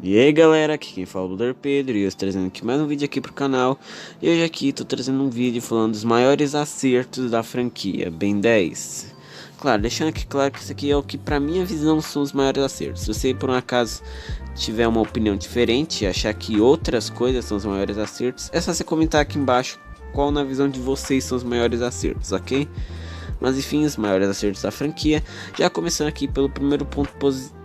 E aí galera, aqui quem fala é o Brother Pedro e eu estou trazendo aqui mais um vídeo aqui pro canal. E hoje aqui estou trazendo um vídeo falando dos maiores acertos da franquia Ben 10. Claro, deixando aqui claro que isso aqui é o que pra minha visão são os maiores acertos. Se você por um acaso tiver uma opinião diferente e achar que outras coisas são os maiores acertos, é só você comentar aqui embaixo qual na visão de vocês são os maiores acertos, ok? Mas enfim, os maiores acertos da franquia. Já começando aqui pelo primeiro ponto positivo,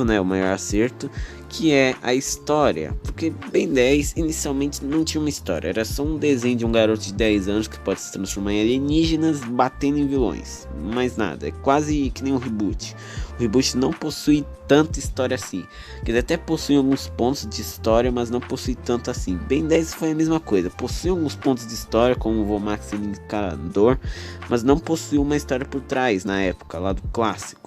né, o maior acerto, que é a história. Porque Ben 10 inicialmente não tinha uma história, era só um desenho de um garoto de 10 anos que pode se transformar em alienígenas batendo em vilões. Mais nada, é quase que nem um reboot. O reboot não possui tanta história assim. Quer dizer, até possui alguns pontos de história, mas não possui tanto assim. Ben 10 foi a mesma coisa, possui alguns pontos de história, como o Vomax e Encarador, mas não possui uma história por trás na época, lá do clássico.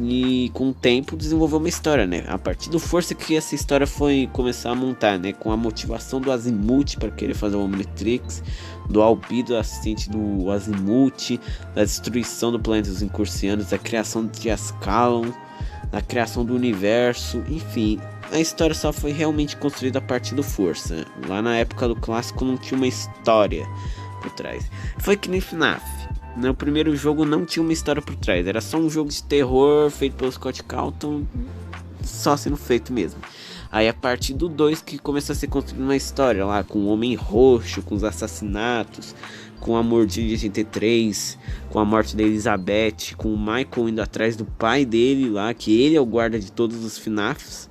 E com o tempo desenvolveu uma história, né? A partir do Força que essa história foi começar a montar, né? Com a motivação do Azimuth para querer fazer o Omnitrix, do Albedo, assistente do Azimuth, da destruição do planeta dos Incursianos, da criação de Ascalon, da criação do universo, enfim. A história só foi realmente construída a partir do Força. Lá na época do clássico não tinha uma história por trás. Foi que nem FNAF. No primeiro jogo não tinha uma história por trás, era só um jogo de terror feito pelo Scott Cawthon, só sendo feito mesmo. Aí a partir do 2 que começou a ser construída uma história lá, com o Homem Roxo, com os assassinatos, com a mordida de 83, com a morte da Elizabeth, com o Michael indo atrás do pai dele lá, que ele é o guarda de todos os FNAFs.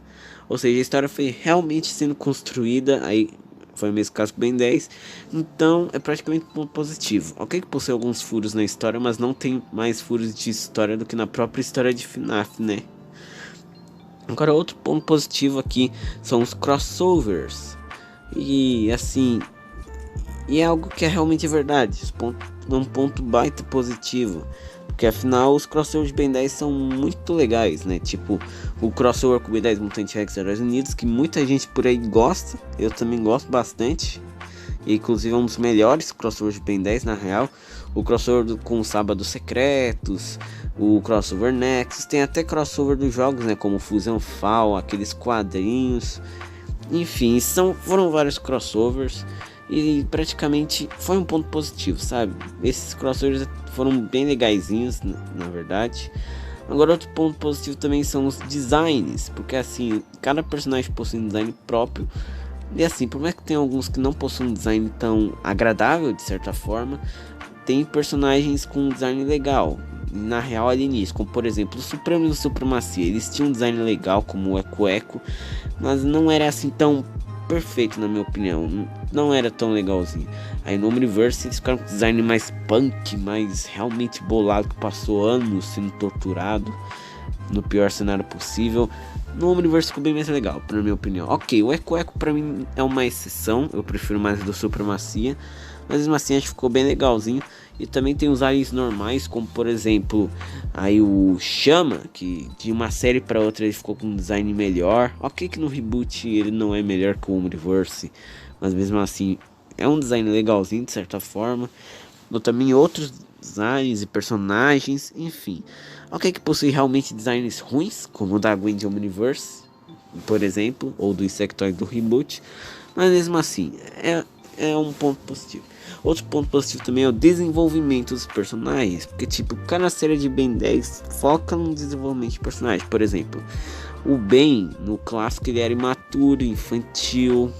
Ou seja, a história foi realmente sendo construída, aí foi o mesmo caso com o Ben 10, então é praticamente um ponto positivo. Ok que possui alguns furos na história, mas não tem mais furos de história do que na própria história de FNAF, né? Agora outro ponto positivo aqui são os crossovers. E assim, e é algo que é realmente verdade, um ponto baita positivo. Porque afinal os crossovers de Ben 10 são muito legais, né? Tipo o crossover com o Ben 10 Mutant Rex Heróis Unidos, que muita gente por aí gosta, eu também gosto bastante. E inclusive é um dos melhores crossovers de Ben 10 na real. O crossover com o Sábados Secretos, o crossover Nexus, tem até crossover dos jogos, né? Como Fusão Fall, aqueles quadrinhos. Enfim, foram vários crossovers. E praticamente foi um ponto positivo, sabe? Esses crossovers foram bem legaisinhos, na verdade. Agora outro ponto positivo também são os designs, porque assim, cada personagem possui um design próprio. E assim, por mais que tenha alguns que não possuem um design tão agradável de certa forma, tem personagens com um design legal, na real alienígenas, como por exemplo os Supremos do Supremacia. Eles tinham um design legal como o Eco Eco, mas não era assim tão perfeito na minha opinião, não era tão legalzinho. Aí no Omniverse eles ficaram com design mais punk, mais realmente bolado, que passou anos sendo torturado no pior cenário possível. No Omniverse ficou bem mais legal, na minha opinião. Ok, o Eco Eco pra mim é uma exceção, eu prefiro mais do Supremacia, mas mesmo assim acho que ficou bem legalzinho. E também tem os aliens normais, como por exemplo aí o Chama, que de uma série para outra ele ficou com um design melhor. Ok que no reboot ele não é melhor que o Omniverse, mas mesmo assim é um design legalzinho de certa forma. Ou também outros designs e personagens, enfim. Ok que possui realmente designs ruins, como o da Gwen de Omniverse, por exemplo, ou do Insectoid do reboot, mas mesmo assim é um ponto positivo. Outro ponto positivo também é o desenvolvimento dos personagens, porque tipo, cada série de Ben 10 foca no desenvolvimento de personagens. Por exemplo, o Ben no clássico ele era imaturo, infantil,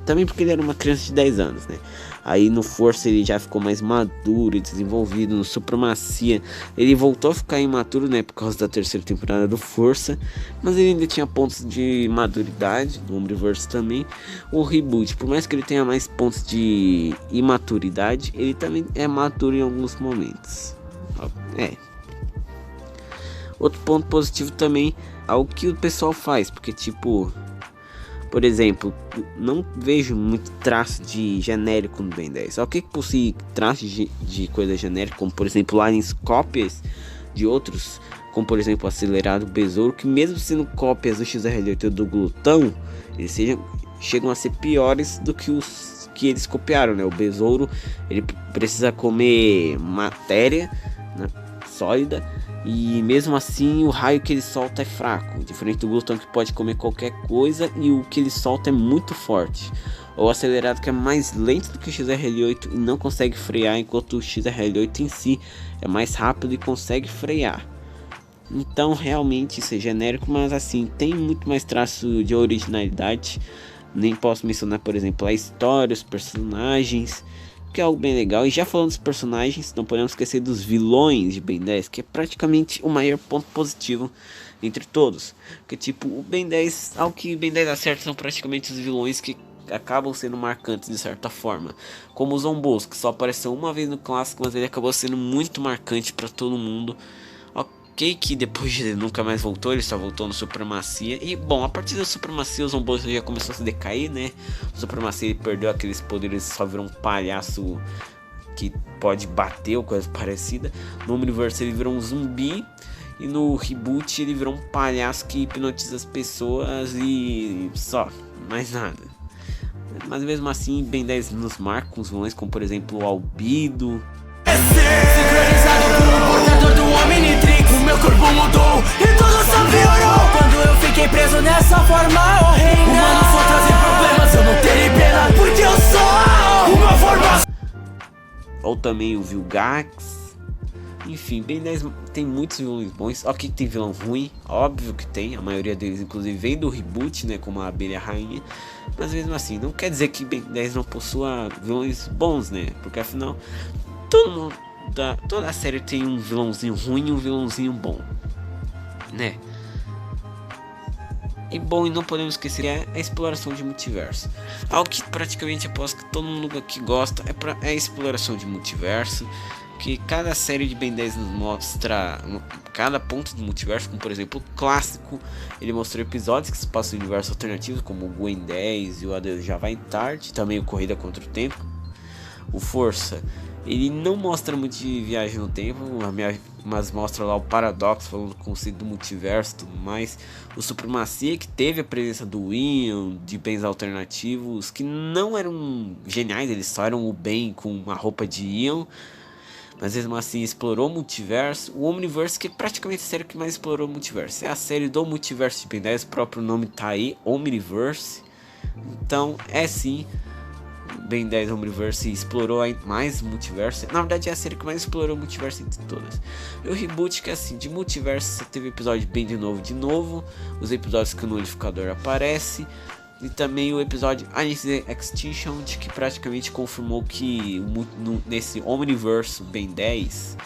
também porque ele era uma criança de 10 anos, né? Aí no Força ele já ficou mais maduro e desenvolvido. No Supremacia ele voltou a ficar imaturo, né? Por causa da terceira temporada do Força, mas ele ainda tinha pontos de maturidade. No Omniverse também. O Reboot, por mais que ele tenha mais pontos de imaturidade, ele também é maturo em alguns momentos. Outro ponto positivo também é o que o pessoal faz, porque tipo, por exemplo, não vejo muito traço de genérico no Ben 10. Só que possui traços de coisa genérica, como por exemplo aliens cópias de outros, como por exemplo o Acelerado Besouro, que mesmo sendo cópias do XR8 do Glutão, eles chegam a ser piores do que os que eles copiaram, né? O Besouro ele precisa comer matéria, né, sólida, E mesmo assim o raio que ele solta é fraco, diferente do Glutão que pode comer qualquer coisa e o que ele solta é muito forte. O acelerado que é mais lento do que o XRL8 e não consegue frear, enquanto o XRL8 em si é mais rápido e consegue frear. Então realmente isso é genérico, mas assim, tem muito mais traço de originalidade. Nem posso mencionar, por exemplo, a história, os personagens, que é algo bem legal. E já falando dos personagens, não podemos esquecer dos vilões de Ben 10, que é praticamente o maior ponto positivo entre todos. Porque tipo, o Ben 10, ao que Ben 10 acerta, são praticamente os vilões que acabam sendo marcantes de certa forma. Como o Zombos, que só apareceu uma vez no clássico, mas ele acabou sendo muito marcante para todo mundo. Ok, que depois ele nunca mais voltou, ele só voltou no Supremacia. E bom, a partir da Supremacia o Zombos já começou a se decair, né? O Supremacia ele perdeu aqueles poderes, só virou um palhaço que pode bater ou coisa parecida. No Omniverse ele virou um zumbi. E no reboot ele virou um palhaço que hipnotiza as pessoas e só, mais nada. Mas mesmo assim, Ben 10 nos marca com os vilões, como por exemplo o Albedo. Sincronizado com o portador do Omnitrix, o meu corpo mudou e tudo só piorou. Quando eu fiquei preso nessa forma horrenda, humano só trazer problemas, eu não terei pena, porque eu sou uma forma. Ou também o Vilgax. Enfim, Ben 10 tem muitos vilões bons. Ok, tem vilão ruim, óbvio que tem. A maioria deles inclusive vem do reboot, né, como a Abelha Rainha. Mas mesmo assim, não quer dizer que Ben 10 não possua vilões bons, né? Porque afinal, toda a série tem um vilãozinho ruim e um vilãozinho bom, né? E bom, e não podemos esquecer que é a exploração de multiverso. Algo que praticamente aposto que todo mundo aqui gosta é a exploração de multiverso. Que cada série de Ben 10 nos mostra cada ponto do multiverso, como por exemplo o clássico, ele mostrou episódios que se passam em universos alternativos, como o Gwen 10 e o Adeus Já Vai Tarde, também o Corrida Contra o Tempo. O Força, ele não mostra muito de viagem no tempo, mas mostra lá o paradoxo, falando do conceito do multiverso e tudo mais. O Supremacia, que teve a presença do Ion, de bens alternativos, que não eram geniais, eles só eram o bem com uma roupa de Ion. Mas mesmo assim explorou o multiverso. O Omniverse, que é praticamente a série que mais explorou o multiverso. É a série do multiverso de Ben 10, o próprio nome tá aí, Omniverse. Então é sim, Ben 10 Omniverse explorou mais multiverso. Na verdade é a série que mais explorou o multiverso entre todas. E o reboot, que é assim, de multiverso você teve episódio bem de novo. Os episódios que o Nullificador aparece. E também o episódio Alice Extinction, que praticamente confirmou que nesse Omniverse Ben 10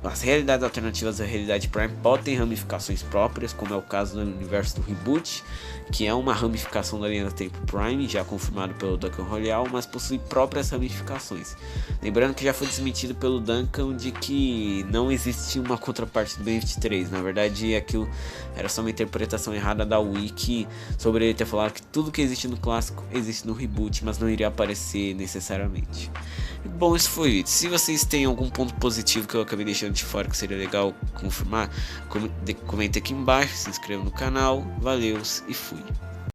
as realidades alternativas da realidade Prime podem ter ramificações próprias, como é o caso do universo do Reboot, que é uma ramificação da linha do tempo Prime, já confirmado pelo Duncan Royal, mas possui próprias ramificações. Lembrando que já foi desmentido pelo Duncan de que não existe uma contraparte do Ben 23. Na verdade, aquilo era só uma interpretação errada da Wiki sobre ele ter falado que tudo que existe no clássico existe no Reboot, mas não iria aparecer necessariamente. Bom, isso foi o vídeo. Se vocês têm algum ponto positivo que eu acabei deixando de fora que seria legal confirmar, comente aqui embaixo, se inscreva no canal. Valeus e fui.